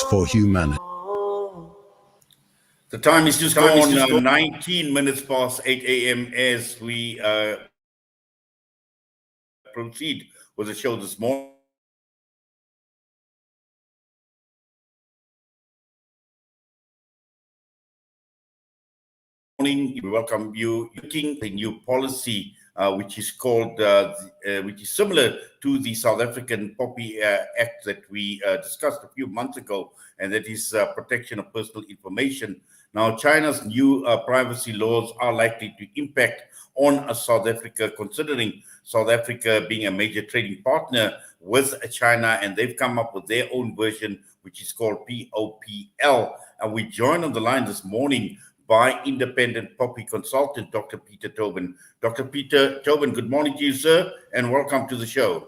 for humanity. The time is just gone 19 minutes past 8 a.m. as we proceed with the show this morning. We welcome you looking at a new policy which is called, which is similar to the South African POPI Act that we discussed a few months ago, and that is protection of personal information. Now, China's new privacy laws are likely to impact on South Africa, considering South Africa being a major trading partner with China, and they've come up with their own version, which is called POPL. And we joined on the line this morning by independent POPI consultant, Dr. Peter Tobin. Dr. Peter Tobin, good morning to you, sir, and welcome to the show.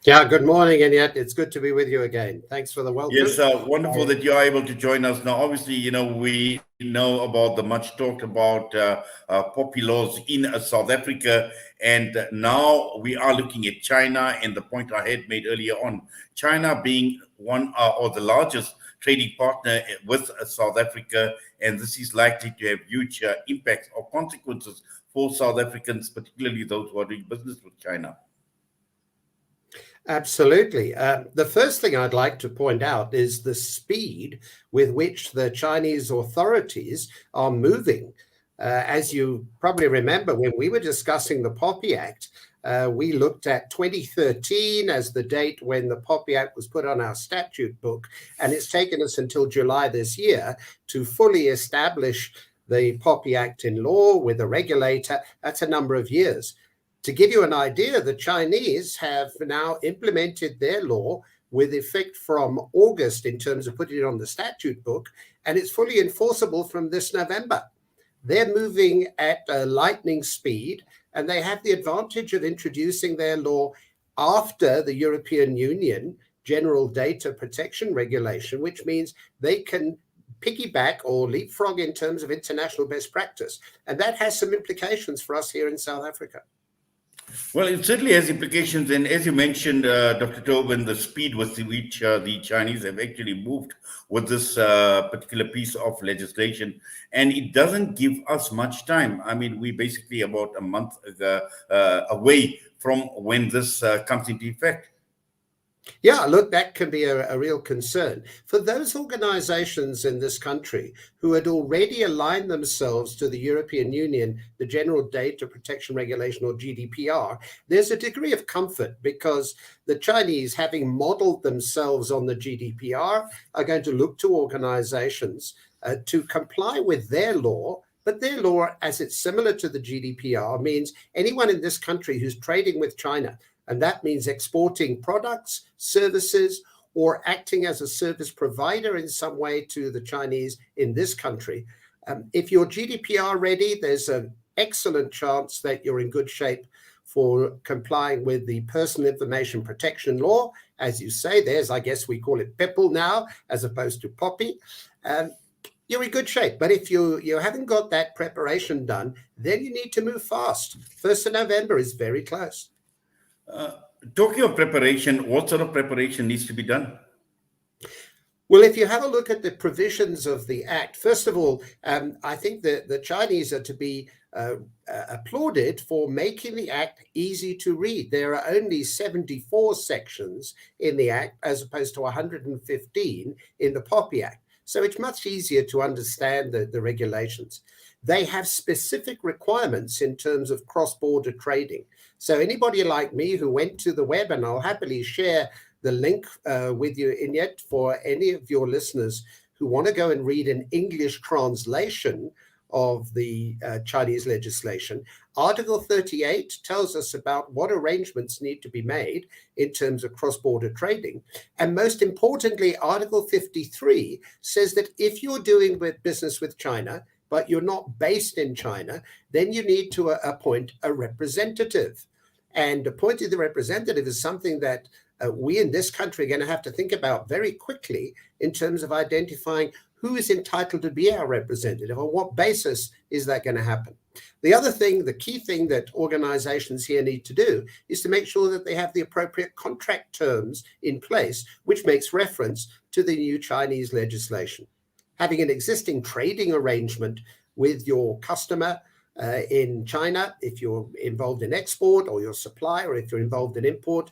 Yeah, good morning, Inayet. It's good to be with you again. Thanks for the welcome. Yes, wonderful that you are able to join us. Now, obviously, you know, we know about the much talked about POPI laws in South Africa, and now we are looking at China, and the point I had made earlier on, China being one or the largest trading partner with South Africa, and this is likely to have huge impacts or consequences for South Africans, particularly those who are doing business with China. Absolutely. The first thing I'd like to point out is the speed with which the Chinese authorities are moving. As you probably remember, when we were discussing the POPI Act, we looked at 2013 as the date when the POPI Act was put on our statute book, and it's taken us until July this year to fully establish the POPI Act in law with a regulator. That's a number of years. To give you an idea, the Chinese have now implemented their law with effect from August in terms of putting it on the statute book, and it's fully enforceable from this November. They're moving at a lightning speed, and they have the advantage of introducing their law after the European Union General Data Protection Regulation, which means they can piggyback or leapfrog in terms of international best practice. And that has some implications for us here in South Africa. Well, it certainly has implications, and as you mentioned, Dr. Tobin, the speed with which the Chinese have actually moved with this particular piece of legislation, and it doesn't give us much time. I mean, we're basically about a month away from when this comes into effect. Yeah, look, that can be a real concern. For those organizations in this country who had already aligned themselves to the European Union, the General Data Protection Regulation, or GDPR, there's a degree of comfort because the Chinese, having modeled themselves on the GDPR, are going to look to organizations to comply with their law. But their law, as it's similar to the GDPR, means anyone in this country who's trading with China, and that means exporting products, services, or acting as a service provider in some way to the Chinese in this country. If you're GDPR ready, there's an excellent chance that you're in good shape for complying with the Personal Information Protection Law. As you say, there's, I guess we call it PEPL now, as opposed to POPI. You're in good shape. But if you haven't got that preparation done, then you need to move fast. 1st of November is very close. Talking of preparation, what sort of preparation needs to be done? Well, if you have a look at the provisions of the Act, first of all, I think that the Chinese are to be applauded for making the Act easy to read. There are only 74 sections in the Act as opposed to 115 in the POPI Act. So it's much easier to understand the regulations. They have specific requirements in terms of cross-border trading. So anybody like me who went to the web, and I'll happily share the link with you, Inayet, for any of your listeners who want to go and read an English translation of the Chinese legislation. Article 38 tells us about what arrangements need to be made in terms of cross-border trading. And most importantly, Article 53 says that if you're doing business with China, but you're not based in China, then you need to appoint a representative. And appointing the representative is something that we in this country are going to have to think about very quickly in terms of identifying who is entitled to be our representative. On what basis is that going to happen? The other thing, the key thing that organizations here need to do is to make sure that they have the appropriate contract terms in place, which makes reference to the new Chinese legislation. Having an existing trading arrangement with your customer in China, if you're involved in export, or your supplier, if you're involved in import,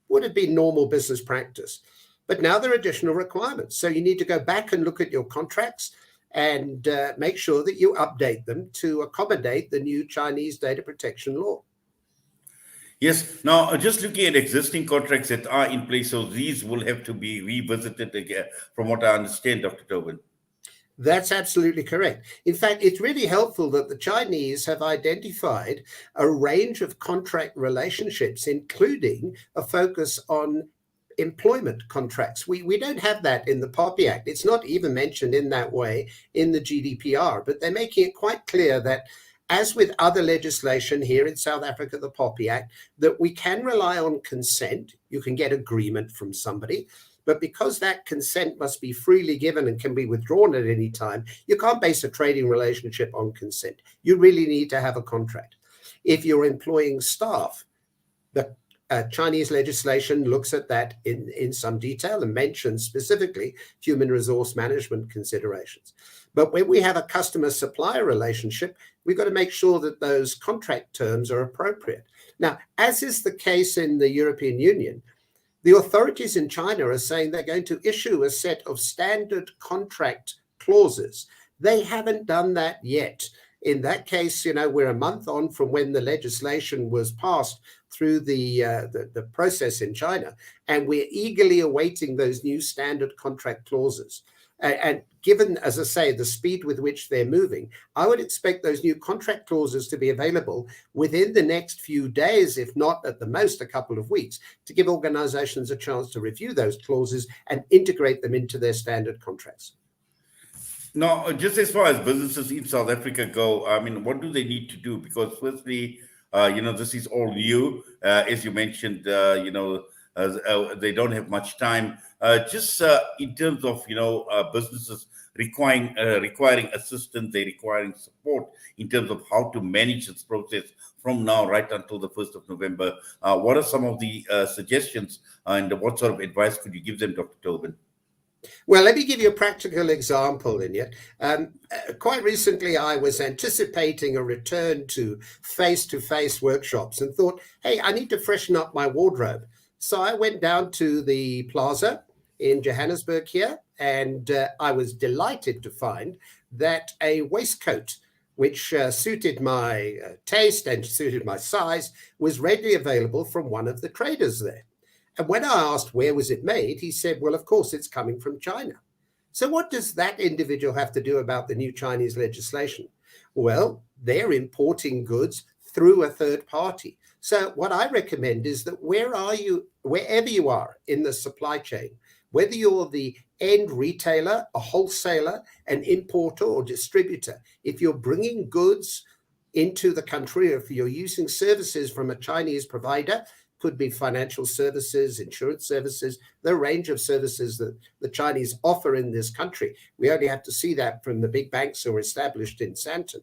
would have been normal business practice. But now there are additional requirements. So you need to go back and look at your contracts and make sure that you update them to accommodate the new Chinese data protection law. Yes. Now, just looking at existing contracts that are in place, so these will have to be revisited again, from what I understand, Dr. Tobin. That's absolutely correct. In fact, it's really helpful that the Chinese have identified a range of contract relationships, including a focus on employment contracts. We don't have that in the POPI Act. It's not even mentioned in that way in the GDPR, but they're making it quite clear that, as with other legislation here in South Africa, the POPI Act, that we can rely on consent. You can get agreement from somebody, but because that consent must be freely given and can be withdrawn at any time, you can't base a trading relationship on consent. You really need to have a contract. If you're employing staff, the Chinese legislation looks at that in some detail and mentions specifically human resource management considerations. But when we have a customer-supplier relationship, we've got to make sure that those contract terms are appropriate. Now, as is the case in the European Union, the authorities in China are saying they're going to issue a set of standard contract clauses. They haven't done that yet. In that case, we're a month on from when the legislation was passed through the process in China, and we're eagerly awaiting those new standard contract clauses. And given, as I say, the speed with which they're moving, I would expect those new contract clauses to be available within the next few days, if not at the most a couple of weeks, to give organizations a chance to review those clauses and integrate them into their standard contracts. Now, just as far as businesses in South Africa go, I mean, what do they need to do? Because firstly, this is all new. As you mentioned, they don't have much time. Just in terms of, businesses requiring assistance, they're requiring support in terms of how to manage this process from now right until the 1st of November. What are some of the suggestions and what sort of advice could you give them, Dr. Tobin? Well, let me give you a practical example, Inayet. Quite recently, I was anticipating a return to face-to-face workshops and thought, hey, I need to freshen up my wardrobe. So I went down to the plaza in Johannesburg here, and I was delighted to find that a waistcoat which suited my taste and suited my size was readily available from one of the traders there. And when I asked where was it made, he said, well, of course, it's coming from China. So what does that individual have to do about the new Chinese legislation? Well, they're importing goods through a third party. So what I recommend is that wherever you are in the supply chain, whether you're the end retailer, a wholesaler, an importer or distributor, if you're bringing goods into the country, or if you're using services from a Chinese provider, could be financial services, insurance services, the range of services that the Chinese offer in this country. We only have to see that from the big banks who are established in Sandton.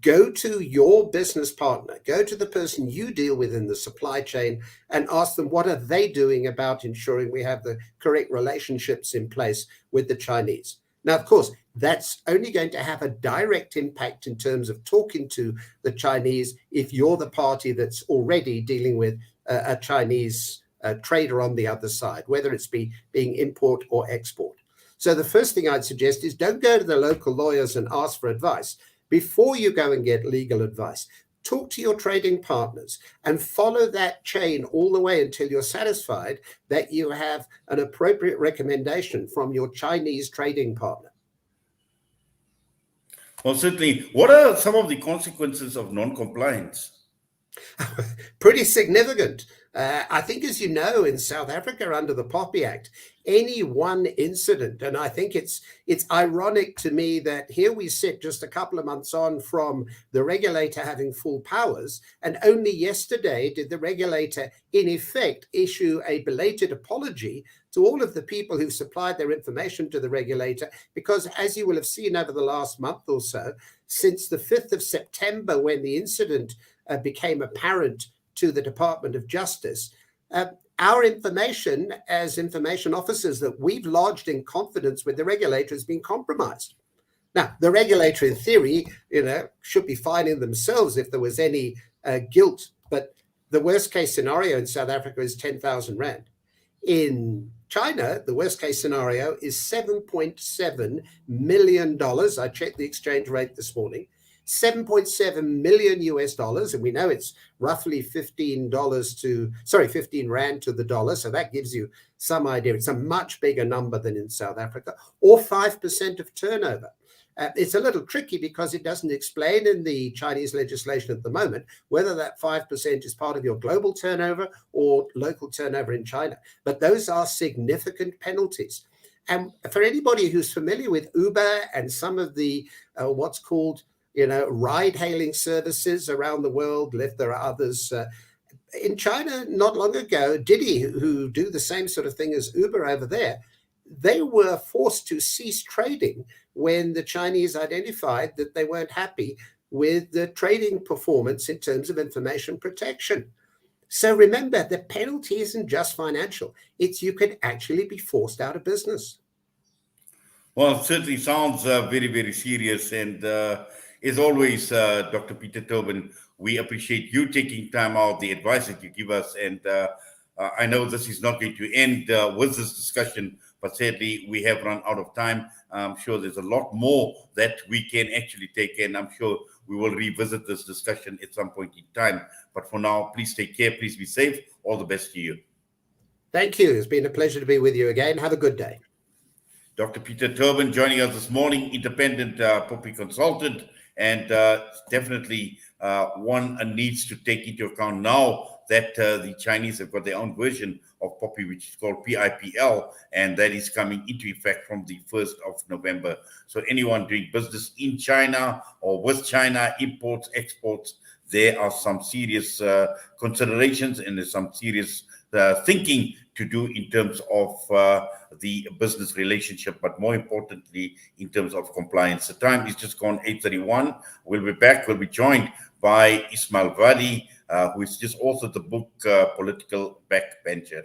Go to your business partner, go to the person you deal with in the supply chain and ask them what are they doing about ensuring we have the correct relationships in place with the Chinese. Now, of course, that's only going to have a direct impact in terms of talking to the Chinese if you're the party that's already dealing with a Chinese trader on the other side, whether it's being import or export. So the first thing I'd suggest is don't go to the local lawyers and ask for advice. Before you go and get legal advice, talk to your trading partners and follow that chain all the way until you're satisfied that you have an appropriate recommendation from your Chinese trading partner. Well, certainly. What are some of the consequences of non-compliance? Pretty significant. I think, as you know, in South Africa under the POPI Act, any one incident, and I think it's ironic to me that here we sit just a couple of months on from the regulator having full powers, and only yesterday did the regulator in effect issue a belated apology to all of the people who've supplied their information to the regulator, because as you will have seen over the last month or so, since the 5th of September, when the incident became apparent to the Department of Justice, our information as information officers that we've lodged in confidence with the regulator has been compromised. Now, the regulator, in theory, should be fining themselves if there was any guilt. But the worst case scenario in South Africa is 10,000 rand. In China, the worst case scenario is $7.7 million. I checked the exchange rate this morning. 7.7 million US dollars, and we know it's roughly 15 rand to the dollar, so that gives you some idea. It's a much bigger number than in South Africa, or 5% of turnover. It's a little tricky because it doesn't explain in the Chinese legislation at the moment whether that 5% is part of your global turnover or local turnover in China. But those are significant penalties. And for anybody who's familiar with Uber and some of the what's called ride-hailing services around the world, Lyft, there are others. In China, not long ago, Didi, who do the same sort of thing as Uber over there, they were forced to cease trading when the Chinese identified that they weren't happy with the trading performance in terms of information protection. So remember, the penalty isn't just financial. It's you could actually be forced out of business. Well, it certainly sounds very, very serious. And as always, Dr. Peter Tobin, we appreciate you taking time out, the advice that you give us. And I know this is not going to end with this discussion, but sadly, we have run out of time. I'm sure there's a lot more that we can actually take in. I'm sure we will revisit this discussion at some point in time. But for now, please take care. Please be safe. All the best to you. Thank you. It's been a pleasure to be with you again. Have a good day. Dr. Peter Tobin joining us this morning, independent POPI consultant, and definitely one needs to take into account now that the Chinese have got their own version of POPI, which is called PIPL, and that is coming into effect from the 1st of November. So anyone doing business in China or with China, imports, exports, there are some serious considerations and there's some serious thinking to do in terms of the business relationship, but more importantly, in terms of compliance. The time is just gone 8:31. We'll be back. We'll be joined by Inayet Wadee, who is just authored the book, Political Backbencher.